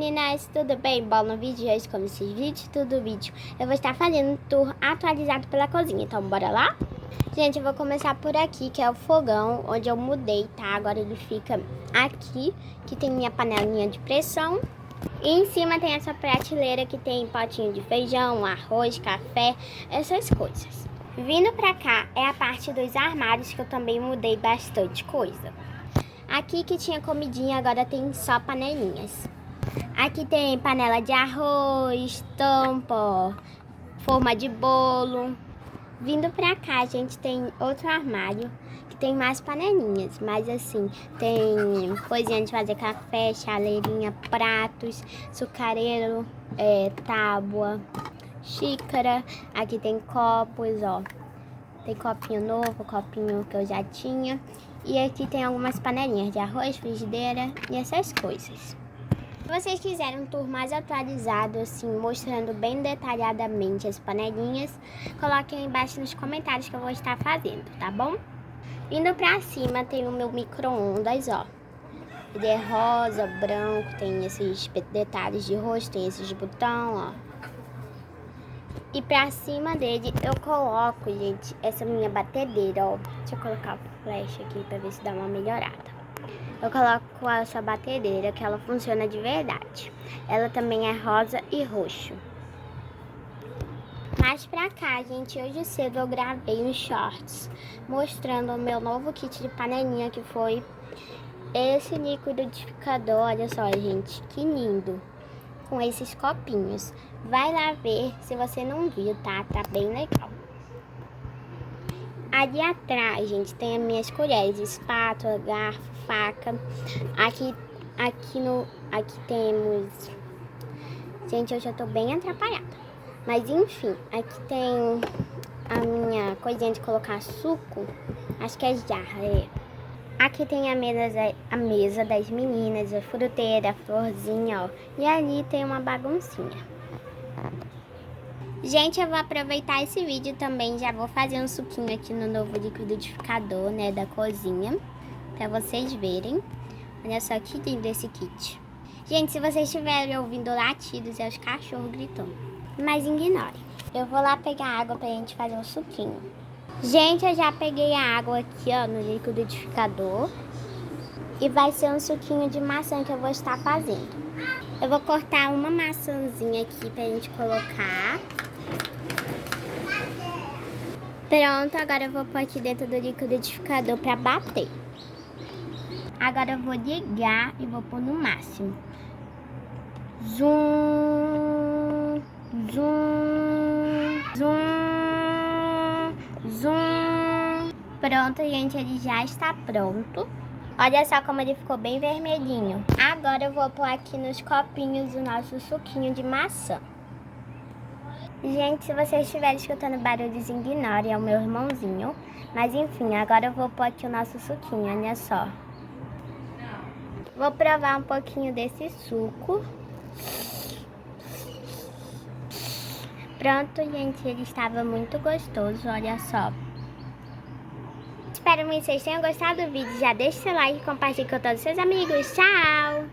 meninas, tudo bem? Bom, no vídeo de hoje, como vocês viram do vídeo, eu vou estar fazendo um tour atualizado pela cozinha, então bora lá? Gente, eu vou começar por aqui, que é o fogão, onde eu mudei, tá? Agora ele fica aqui, que tem minha panelinha de pressão. E em cima tem essa prateleira que tem potinho de feijão, arroz, café, essas coisas. Vindo pra cá é a parte dos armários, que eu também mudei bastante coisa. Aqui que tinha comidinha, agora tem só panelinhas. Aqui tem panela de arroz, tampa, forma de bolo. Vindo pra cá, a gente tem outro armário que tem mais panelinhas. Mas assim, tem coisinha de fazer café, chaleirinha, pratos, açucareiro, tábua, xícara. Aqui tem copos, ó. Tem copinho novo, copinho que eu já tinha. E aqui tem algumas panelinhas de arroz, frigideira e essas coisas. Se vocês quiserem um tour mais atualizado, assim, mostrando bem detalhadamente as panelinhas, coloquem aí embaixo nos comentários que eu vou estar fazendo, tá bom? Indo pra cima tem o meu micro-ondas, ó. Ele é rosa, branco, tem esses detalhes de rosto, tem esses botões, ó. E pra cima dele eu coloco, gente, essa minha batedeira, ó. Deixa eu colocar o flash aqui pra ver se dá uma melhorada. Eu coloco essa batedeira, que ela funciona de verdade. Ela também é rosa e roxo. Mais pra cá, gente, hoje cedo eu gravei uns shorts mostrando o meu novo kit de panelinha, que foi esse liquidificador. Olha só, gente, que lindo. Com esses copinhos. Vai lá ver se você não viu, tá? Tá bem legal. Ali atrás, gente, tem as minhas colheres, espátula, garfo, faca. Aqui temos... Gente, eu já tô bem atrapalhada. Mas enfim, aqui tem a minha coisinha de colocar suco. Acho que é jarra, Aqui tem a mesa das meninas, a fruteira, a florzinha, ó. E ali tem uma baguncinha. Gente, eu vou aproveitar esse vídeo também, já vou fazer um suquinho aqui no novo liquidificador, né, da cozinha, pra vocês verem. Olha só que lindo esse kit. Gente, se vocês estiverem ouvindo latidos, é os cachorros gritando. Mas ignorem. Eu vou lá pegar água pra gente fazer um suquinho. Gente, eu já peguei a água aqui, ó, no liquidificador. E vai ser um suquinho de maçã que eu vou estar fazendo. Eu vou cortar uma maçãzinha aqui pra gente colocar. Pronto, agora eu vou pôr aqui dentro do liquidificador pra bater. Agora eu vou ligar e vou pôr no máximo. Zoom, zoom, zoom, zoom. Pronto, gente, ele já está pronto. Olha só como ele ficou bem vermelhinho. Agora eu vou pôr aqui nos copinhos o nosso suquinho de maçã. Gente, se vocês estiverem escutando barulhos, ignorem, é o meu irmãozinho. Mas enfim, agora eu vou pôr aqui o nosso suquinho, olha só. Vou provar um pouquinho desse suco. Pronto, gente, ele estava muito gostoso, olha só. Espero que vocês tenham gostado do vídeo. Já deixa seu like e compartilhe com todos os seus amigos. Tchau!